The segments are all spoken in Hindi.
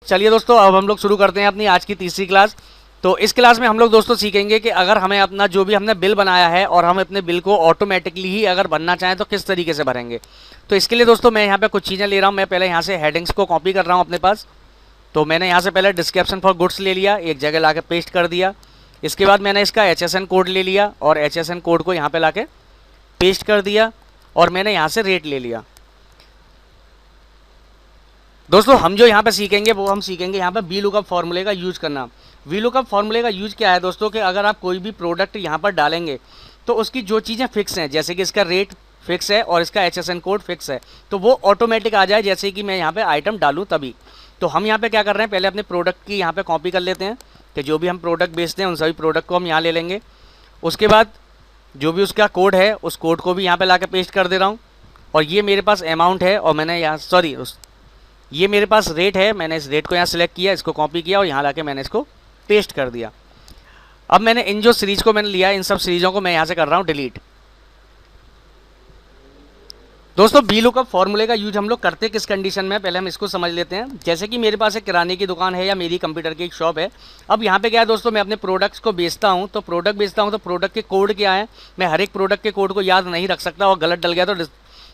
चलिए दोस्तों, अब हम लोग शुरू करते हैं अपनी आज की तीसरी क्लास। तो इस क्लास में हम लोग दोस्तों सीखेंगे कि अगर हमें अपना जो भी हमने बिल बनाया है और हम अपने बिल को ऑटोमेटिकली ही अगर भरना चाहें तो किस तरीके से भरेंगे। तो इसके लिए दोस्तों मैं यहाँ पे कुछ चीज़ें ले रहा हूँ। मैं पहले यहाँ से हेडिंग्स को कॉपी कर रहा हूँ अपने पास। तो मैंने यहाँ से पहले डिस्क्रिप्शन फॉर गुड्स ले लिया, एक जगह ला के पेस्ट कर दिया। इसके बाद मैंने इसका HSN कोड ले लिया और HSN कोड को यहाँ पे ला के पेस्ट कर दिया और मैंने यहाँ से रेट ले लिया। दोस्तों हम जो यहाँ पे सीखेंगे वो हम सीखेंगे यहाँ पे वी लुकअप फॉर्मूले का यूज करना। वी लुकअप फॉर्मूले का यूज क्या है दोस्तों कि अगर आप कोई भी प्रोडक्ट यहाँ पर डालेंगे तो उसकी जो चीज़ें फिक्स हैं, जैसे कि इसका रेट फिक्स है और इसका HSN कोड फिक्स है, तो वो ऑटोमेटिक आ जाए जैसे कि मैं यहाँ पे आइटम डालूँ तभी। तो हम यहाँ पे क्या कर रहे हैं, पहले अपने प्रोडक्ट की यहाँ पे कॉपी कर लेते हैं कि जो भी हम प्रोडक्ट बेचते हैं उन सभी प्रोडक्ट को हम यहाँ ले लेंगे। उसके बाद जो भी उसका कोड है उस कोड को भी यहाँ पे ला के पेस्ट कर दे रहा हूँ। और ये मेरे पास अमाउंट है और मैंने यहाँ ये मेरे पास रेट है, मैंने इस रेट को यहाँ सिलेक्ट किया, इसको कॉपी किया और यहाँ ला के मैंने इसको पेस्ट कर दिया। अब मैंने इन जो सीरीज को मैंने लिया, इन सब सीरीजों को मैं यहाँ से कर रहा हूँ डिलीट। दोस्तों वी लुकअप फॉर्मूले का यूज हम लोग करते किस कंडीशन में, पहले हम इसको समझ लेते हैं। जैसे कि मेरे पास एक किराने की दुकान है या मेरी कंप्यूटर की एक शॉप है। अब यहाँ पे क्या है दोस्तों, मैं अपने प्रोडक्ट्स को बेचता हूँ, तो प्रोडक्ट के कोड क्या है, मैं हर एक प्रोडक्ट के कोड को याद नहीं रख सकता और गलत डल गया तो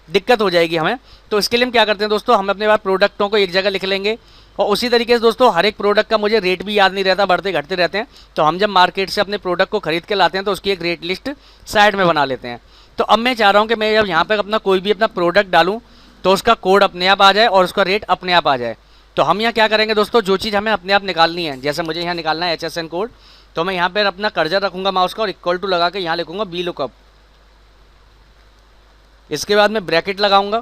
दिक्कत हो जाएगी हमें। तो इसके लिए हम क्या करते हैं दोस्तों, हम अपने पास प्रोडक्टों को एक जगह लिख लेंगे और उसी तरीके से दोस्तों हर एक प्रोडक्ट का मुझे रेट भी याद नहीं रहता, बढ़ते घटते रहते हैं। तो हम जब मार्केट से अपने प्रोडक्ट को खरीद के लाते हैं तो उसकी एक रेट लिस्ट साइड में बना लेते हैं। तो अब मैं चाह रहा हूँ कि मैं जब यहाँ पर अपना कोई भी अपना प्रोडक्ट डालूँ तो उसका कोड अपने आप आ जाए और उसका रेट अपने आप आ जाए। तो हम यहाँ क्या करेंगे दोस्तों, जो चीज़ हमें अपने आप निकालनी है, जैसे मुझे यहाँ निकालना है HSN कोड, तो मैं यहाँ पर अपना कर्सर रखूँगा माउस का और इक्वल टू लगा के यहाँ लिखूँगा वी लुकअप। इसके बाद मैं ब्रैकेट लगाऊंगा,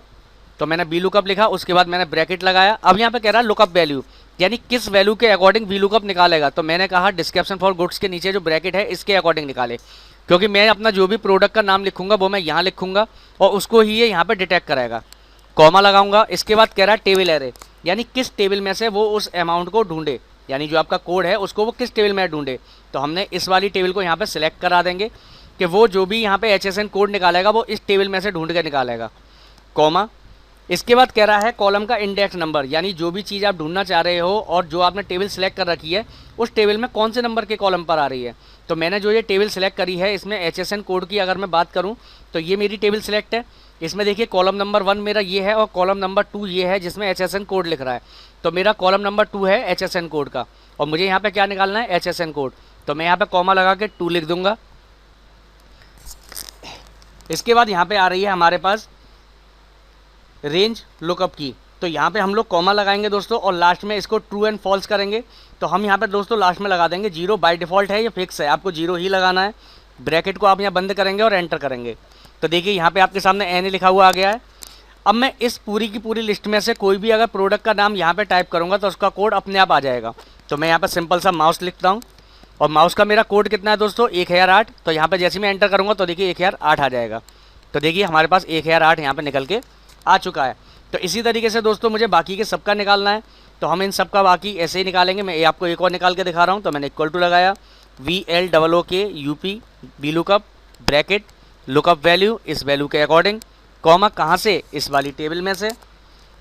तो मैंने वी लुकअप लिखा, उसके बाद मैंने ब्रैकेट लगाया। अब यहाँ पे कह रहा है लुकअप वैल्यू, यानी किस वैल्यू के अकॉर्डिंग वी लुकअप निकालेगा। तो मैंने कहा डिस्क्रिप्शन फॉर गुड्स के नीचे जो ब्रैकेट है इसके अकॉर्डिंग निकाले, क्योंकि मैं अपना जो भी प्रोडक्ट का नाम लिखूंगा वो मैं यहाँ लिखूंगा और उसको ही ये यहाँ पे डिटेक्ट कराएगा। कॉमा लगाऊंगा। इसके बाद कह रहा है टेबल एरे, यानी किस टेबल में से वो उस अमाउंट को ढूंढे, यानी जो आपका कोड है उसको वो किस टेबल में ढूंढे। तो हमने इस वाली टेबल को यहाँ पे सिलेक्ट करा देंगे कि वो जो भी यहाँ पे HSN कोड निकालेगा वो इस टेबल में से ढूंढ के निकालेगा। कॉमा। इसके बाद कह रहा है कॉलम का इंडेक्स नंबर, यानी जो भी चीज़ आप ढूंढना चाह रहे हो और जो आपने टेबल सेलेक्ट कर रखी है उस टेबल में कौन से नंबर के कॉलम पर आ रही है। तो मैंने जो ये टेबल सेलेक्ट करी है इसमें HSN कोड की अगर मैं बात करूँ तो ये मेरी टेबल सेलेक्ट है। इसमें देखिए कॉलम नंबर 1 मेरा ये है और कॉलम नंबर 2 ये है जिसमें HSN कोड लिख रहा है। तो मेरा कॉलम नंबर 2 है HSN कोड का और मुझे यहाँ पर क्या निकालना है, HSN कोड। तो मैं यहाँ पर कॉमा लगा के 2 लिख दूंगा। इसके बाद यहाँ पे आ रही है हमारे पास रेंज लुकअप की, तो यहाँ पे हम लोग कॉमा लगाएंगे दोस्तों और लास्ट में इसको ट्रू एंड फॉल्स करेंगे। तो हम यहाँ पे दोस्तों लास्ट में लगा देंगे 0, बाय डिफ़ॉल्ट है ये फिक्स है, आपको 0 ही लगाना है। ब्रैकेट को आप यहाँ बंद करेंगे और एंटर करेंगे। तो देखिए यहाँ पे आपके सामने एन लिखा हुआ आ गया है। अब मैं इस पूरी की पूरी लिस्ट में से कोई भी अगर प्रोडक्ट का नाम यहाँ पर टाइप करूँगा तो उसका कोड अपने आप आ जाएगा। तो मैं यहाँ पर सिंपल सा माउस लिखता हूँ और माउस का मेरा कोड कितना है दोस्तों, 1008। तो यहाँ पे जैसे मैं एंटर करूँगा तो देखिए 1008 आ जाएगा। तो देखिए हमारे पास 1008 यहाँ पे निकल के आ चुका है। तो इसी तरीके से दोस्तों मुझे बाकी के सबका निकालना है, तो हम इन सबका बाकी ऐसे ही निकालेंगे। मैं आपको एक और निकाल के दिखा रहा हूँ। तो मैंने इक्वल टू लगाया VLOOKUP V lookup bracket lookup value इस वैल्यू के अकॉर्डिंग, कॉमा कहाँ से, इस वाली टेबल में से।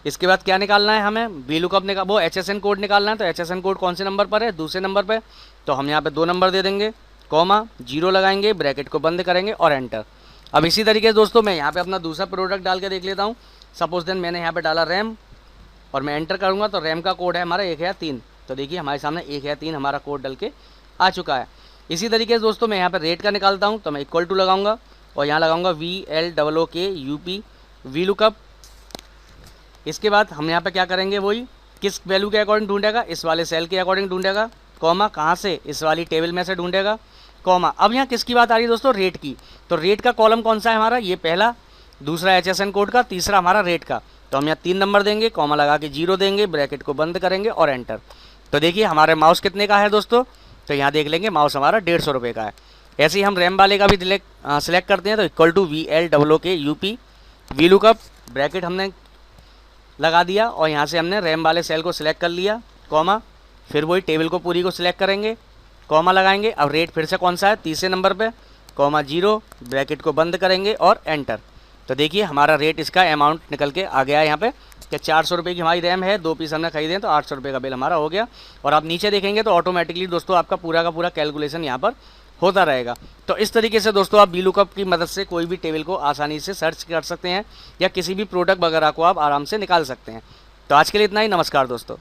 इसके बाद क्या निकालना है हमें, वी लुकअप वो HSN कोड निकालना है। तो HSN कोड कौन से नंबर पर है, दूसरे नंबर पर। तो हम यहाँ पे 2 नंबर दे देंगे, कॉमा 0 लगाएंगे, ब्रैकेट को बंद करेंगे और एंटर। अब इसी तरीके से दोस्तों मैं यहाँ पे अपना दूसरा प्रोडक्ट डाल के देख लेता हूँ। सपोज देन मैंने यहाँ पे डाला रैम और मैं एंटर करूँगा तो रैम का कोड है हमारा 1003। तो देखिए हमारे सामने 1003 हमारा कोड डल के आ चुका है। इसी तरीके से दोस्तों मैं यहाँ पर रेट का निकालता हूँ। तो मैं इक्वल टू लगाऊंगा और यहाँ लगाऊंगा VLOOKUP वी लुकअप। इसके बाद हम यहाँ पे क्या करेंगे, वही किस वैल्यू के अकॉर्डिंग ढूंढेगा, इस वाले सेल के अकॉर्डिंग ढूंढेगा, कॉमा कहाँ से, इस वाली टेबल में से ढूंढेगा, कॉमा। अब यहाँ किसकी बात आ रही है दोस्तों, रेट की। तो रेट का कॉलम कौन सा है हमारा, ये पहला, दूसरा HSN कोड का, तीसरा हमारा रेट का। तो हम यहाँ 3 नंबर देंगे, कॉमा लगा के 0 देंगे, ब्रैकेट को बंद करेंगे और एंटर। तो देखिए हमारे माउस कितने का है दोस्तों, तो यहाँ देख लेंगे माउस हमारा 150 रुपये का है। ऐसे ही हम रैम वाले का भी सिलेक्ट करते हैं। तो equal to VLOOKUP V lookup bracket हमने लगा दिया और यहाँ से हमने रैम वाले सेल को सिलेक्ट कर लिया, कॉमा, फिर वही टेबल को पूरी को सिलेक्ट करेंगे, कॉमा लगाएंगे। अब रेट फिर से कौन सा है, तीसरे नंबर पे, कॉमा 0, ब्रैकेट को बंद करेंगे और एंटर। तो देखिए हमारा रेट इसका अमाउंट निकल के आ गया है यहाँ पे कि 400 रुपये की हमारी रैम है, 2 पीस हमने खरीदे हैं, तो 800 रुपये का बिल हमारा हो गया। और आप नीचे देखेंगे तो ऑटोमेटिकली दोस्तों आपका पूरा का पूरा कैलकुलेशन यहाँ पर होता रहेगा। तो इस तरीके से दोस्तों आप वीलुकअप की मदद से कोई भी टेबल को आसानी से सर्च कर सकते हैं या किसी भी प्रोडक्ट वगैरह को आप आराम से निकाल सकते हैं। तो आज के लिए इतना ही। नमस्कार दोस्तों।